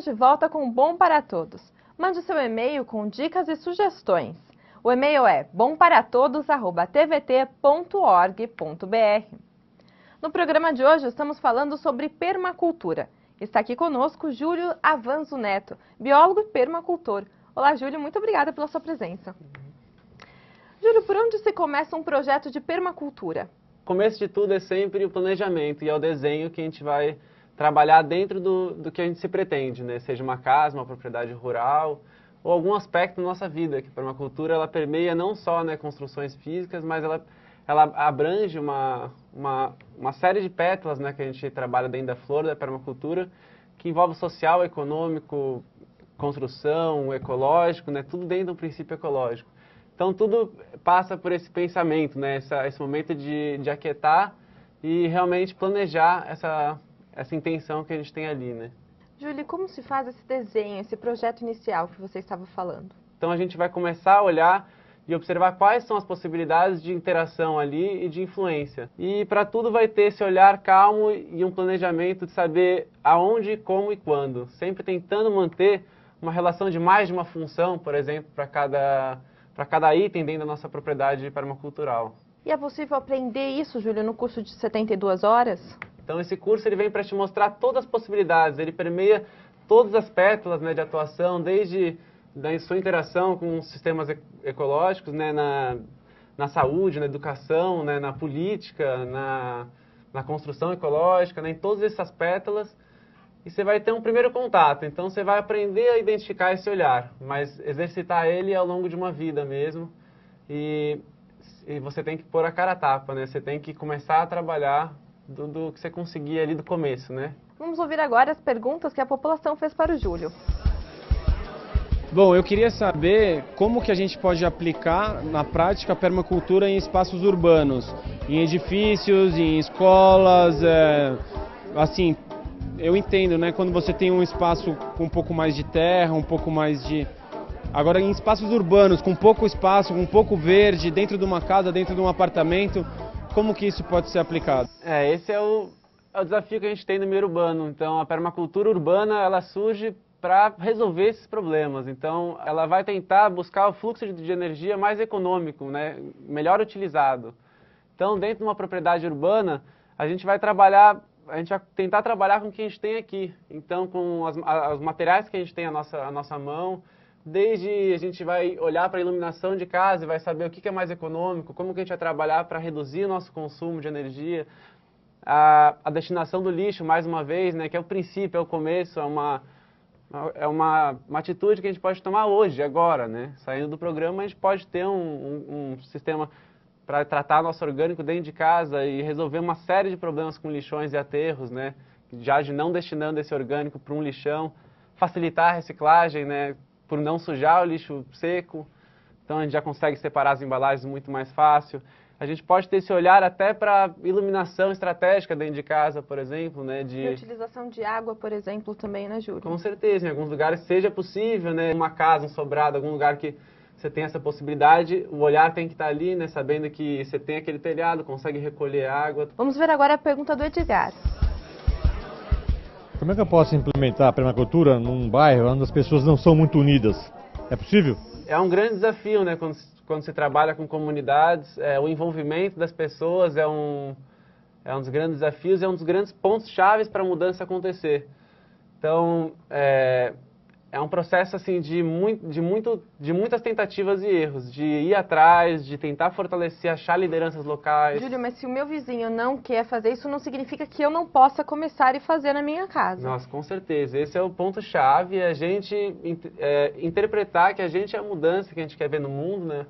Estamos de volta com o Bom para Todos. Mande seu e-mail com dicas e sugestões. O e-mail é bomparatodos@tvt.org.br. No programa de hoje estamos falando sobre permacultura. Está aqui conosco Júlio Avanzo Neto, biólogo e permacultor. Olá, Júlio, muito obrigada pela sua presença. Júlio, por onde se começa um projeto de permacultura? O começo de tudo é sempre o planejamento e é o desenho que a gente vai trabalhar dentro do que a gente se pretende, né? Seja uma casa, uma propriedade rural ou algum aspecto da nossa vida, que a permacultura ela permeia não só, né, construções físicas, mas ela abrange uma série de pétalas, né, que a gente trabalha dentro da flor da permacultura, que envolve social, econômico, construção, ecológico, né, tudo dentro de um princípio ecológico. Então tudo passa por esse pensamento, né, esse momento de aquietar e realmente planejar essa intenção que a gente tem ali, né. Júlio, como se faz esse desenho, esse projeto inicial que você estava falando? Então a gente vai começar a olhar e observar quais são as possibilidades de interação ali e de influência. E para tudo vai ter esse olhar calmo e um planejamento de saber aonde, como e quando. Sempre tentando manter uma relação de mais de uma função, por exemplo, para cada item dentro da nossa propriedade permacultural. E é possível aprender isso, Júlio, no curso de 72 horas? Então esse curso ele vem para te mostrar todas as possibilidades, ele permeia todas as pétalas, né, de atuação, desde da sua interação com sistemas ecológicos, né, na saúde, na educação, né, na política, na construção ecológica, né, em todas essas pétalas, e você vai ter um primeiro contato. Então você vai aprender a identificar esse olhar, mas exercitar ele ao longo de uma vida mesmo, e você tem que pôr a cara a tapa, né, você tem que começar a trabalhar do que você conseguir ali do começo, né. Vamos ouvir agora as perguntas que a população fez para o Júlio. Bom, eu queria saber como que a gente pode aplicar na prática a permacultura em espaços urbanos, em edifícios, em escolas, assim, eu entendo, né, quando você tem um espaço com um pouco mais de terra, um pouco mais de... Agora, em espaços urbanos, com pouco espaço, com pouco verde, dentro de uma casa, dentro de um apartamento, como que isso pode ser aplicado? Esse é o desafio que a gente tem no meio urbano. Então, a permacultura urbana, ela surge para resolver esses problemas. Então, ela vai tentar buscar o fluxo de energia mais econômico, né, melhor utilizado. Então, dentro de uma propriedade urbana, a gente vai tentar trabalhar com o que a gente tem aqui. Então, com os materiais que a gente tem à nossa mão, desde a gente vai olhar para a iluminação de casa e vai saber o que é mais econômico, como que a gente vai trabalhar para reduzir o nosso consumo de energia, a destinação do lixo, mais uma vez, né, que é o princípio, é o começo, é uma atitude que a gente pode tomar hoje, agora, né? Saindo do programa, a gente pode ter um sistema para tratar nosso orgânico dentro de casa e resolver uma série de problemas com lixões e aterros, né? Já de não destinando esse orgânico para um lixão, facilitar a reciclagem, né? Por não sujar o lixo seco, então a gente já consegue separar as embalagens muito mais fácil. A gente pode ter esse olhar até para iluminação estratégica dentro de casa, por exemplo, né? E utilização de água, por exemplo, também, né, Júlio? Com certeza, em alguns lugares seja possível, né? Uma casa, um sobrado, algum lugar que você tem essa possibilidade, o olhar tem que estar ali, né? Sabendo que você tem aquele telhado, consegue recolher água. Vamos ver agora a pergunta do Edgar. Como é que eu posso implementar a permacultura num bairro onde as pessoas não são muito unidas? É possível? É um grande desafio, né? Quando se trabalha com comunidades, o envolvimento das pessoas é um dos grandes desafios, é um dos grandes pontos chaves para a mudança acontecer. Então, é um processo assim de muitas tentativas e erros, de ir atrás, de tentar fortalecer, achar lideranças locais. Júlio, mas se o meu vizinho não quer fazer isso, não significa que eu não possa começar e fazer na minha casa. Nossa, com certeza. Esse é o ponto-chave, a gente interpretar que a gente é a mudança que a gente quer ver no mundo, né?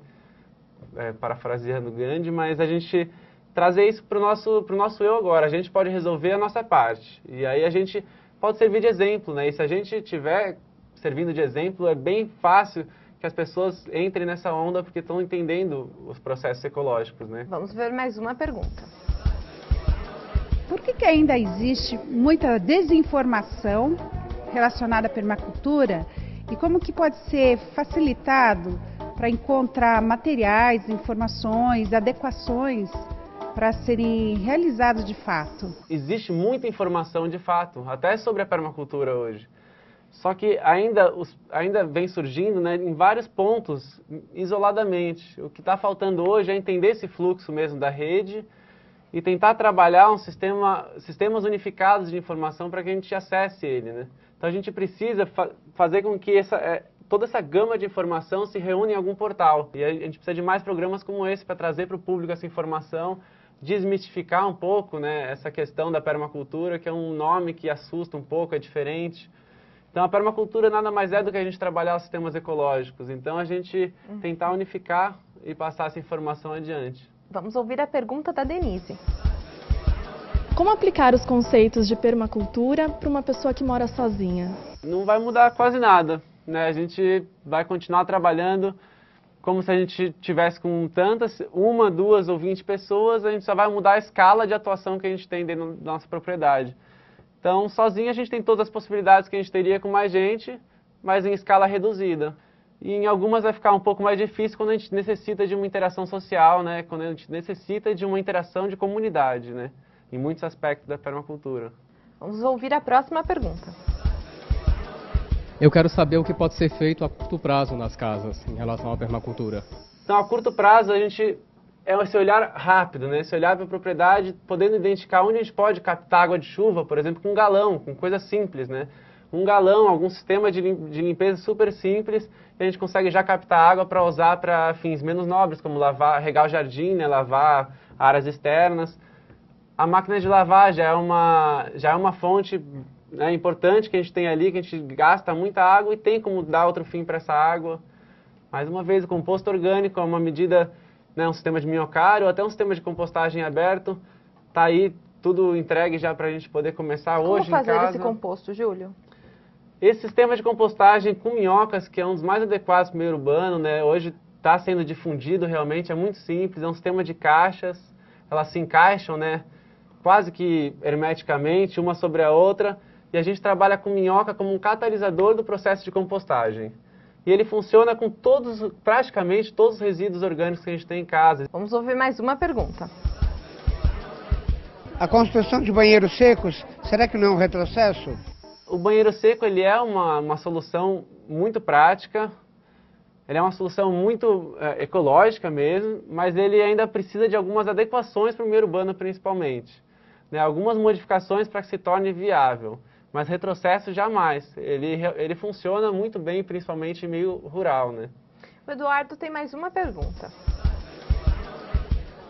Parafraseando Gandhi, mas a gente trazer isso para o nosso eu agora. A gente pode resolver a nossa parte. E aí a gente pode servir de exemplo, né? E se a gente tiver servindo de exemplo, é bem fácil que as pessoas entrem nessa onda porque estão entendendo os processos ecológicos, né? Vamos ver mais uma pergunta. Por que ainda existe muita desinformação relacionada à permacultura e como que pode ser facilitado para encontrar materiais, informações, adequações para serem realizados de fato? Existe muita informação de fato, até sobre a permacultura hoje. Só que ainda vem surgindo, né, em vários pontos, isoladamente. O que está faltando hoje é entender esse fluxo mesmo da rede e tentar trabalhar sistemas unificados de informação para que a gente acesse ele, né? Então a gente precisa fazer com que toda essa gama de informação se reúna em algum portal. E a gente precisa de mais programas como esse para trazer para o público essa informação, desmistificar um pouco, né, essa questão da permacultura, que é um nome que assusta um pouco, é diferente. Então a permacultura nada mais é do que a gente trabalhar os sistemas ecológicos. Então a gente tentar unificar e passar essa informação adiante. Vamos ouvir a pergunta da Denise. Como aplicar os conceitos de permacultura para uma pessoa que mora sozinha? Não vai mudar quase nada, né? A gente vai continuar trabalhando como se a gente tivesse com tantas, 1, 2 ou 20 pessoas, a gente só vai mudar a escala de atuação que a gente tem dentro da nossa propriedade. Então, sozinho a gente tem todas as possibilidades que a gente teria com mais gente, mas em escala reduzida. E em algumas vai ficar um pouco mais difícil quando a gente necessita de uma interação social, né? Quando a gente necessita de uma interação de comunidade, né? Em muitos aspectos da permacultura. Vamos ouvir a próxima pergunta. Eu quero saber o que pode ser feito a curto prazo nas casas em relação à permacultura. Então, a curto prazo, a gente é esse olhar rápido, né? Esse olhar para a propriedade, podendo identificar onde a gente pode captar água de chuva, por exemplo, com um galão, com coisa simples, né? Um galão, algum sistema de limpeza super simples, e a gente consegue já captar água para usar para fins menos nobres, como regar o jardim, né? Lavar áreas externas. A máquina de lavar já é uma fonte, né, importante que a gente tem ali, que a gente gasta muita água e tem como dar outro fim para essa água. Mais uma vez, o composto orgânico é uma medida, né, um sistema de minhocário, ou até um sistema de compostagem aberto. Está aí tudo entregue já para a gente poder começar hoje em casa. Como fazer esse composto, Júlio? Esse sistema de compostagem com minhocas, que é um dos mais adequados para o meio urbano, né, hoje está sendo difundido realmente, é muito simples, é um sistema de caixas, elas se encaixam, né, quase que hermeticamente, uma sobre a outra, e a gente trabalha com minhoca como um catalisador do processo de compostagem. E ele funciona com praticamente todos os resíduos orgânicos que a gente tem em casa. Vamos ouvir mais uma pergunta. A construção de banheiros secos, será que não é um retrocesso? O banheiro seco ele é uma solução muito prática, ele é uma solução muito ecológica mesmo, mas ele ainda precisa de algumas adequações para o meio urbano principalmente, né? Algumas modificações para que se torne viável, mas retrocesso jamais. Ele funciona muito bem, principalmente em meio rural, né? O Eduardo tem mais uma pergunta.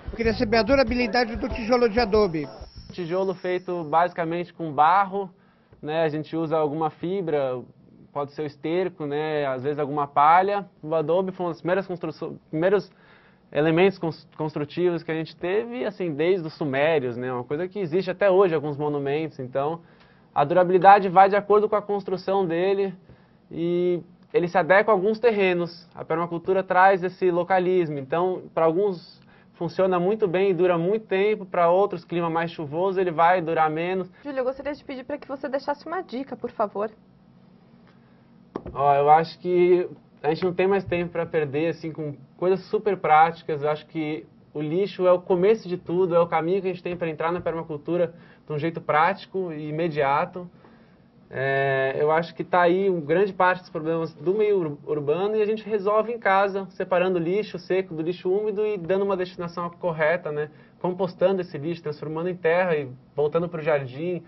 Eu queria saber a durabilidade do tijolo de adobe. Tijolo feito basicamente com barro, né? A gente usa alguma fibra, pode ser o esterco, né? Às vezes alguma palha. O adobe foi um dos primeiros elementos construtivos que a gente teve, assim, desde os sumérios, né? Uma coisa que existe até hoje em alguns monumentos. Então, a durabilidade vai de acordo com a construção dele e ele se adequa a alguns terrenos. A permacultura traz esse localismo. Então, para alguns funciona muito bem e dura muito tempo, para outros, clima mais chuvoso, ele vai durar menos. Júlio, eu gostaria de pedir para que você deixasse uma dica, por favor. Ó, eu acho que a gente não tem mais tempo para perder, assim, com coisas super práticas. Eu acho que o lixo é o começo de tudo, é o caminho que a gente tem para entrar na permacultura de um jeito prático e imediato. Eu acho que está aí grande parte dos problemas do meio urbano e a gente resolve em casa, separando o lixo seco do lixo úmido e dando uma destinação correta, né? Compostando esse lixo, transformando em terra e voltando para o jardim,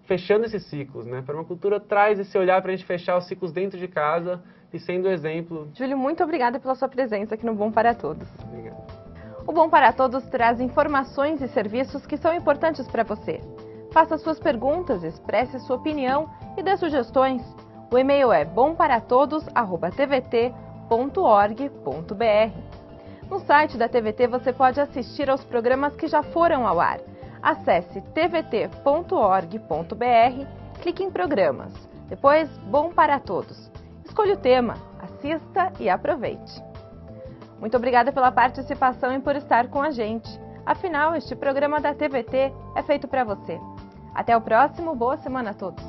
fechando esses ciclos, né? A permacultura traz esse olhar para a gente fechar os ciclos dentro de casa e sendo exemplo. Júlio, muito obrigada pela sua presença aqui no Bom para Todos. Obrigado. O Bom para Todos traz informações e serviços que são importantes para você. Faça suas perguntas, expresse sua opinião e dê sugestões. O e-mail é bomparatodos@tvt.org.br. No site da TVT você pode assistir aos programas que já foram ao ar. Acesse tvt.org.br, clique em Programas. Depois, Bom para Todos. Escolha o tema, assista e aproveite. Muito obrigada pela participação e por estar com a gente. Afinal, este programa da TVT é feito para você. Até o próximo, boa semana a todos!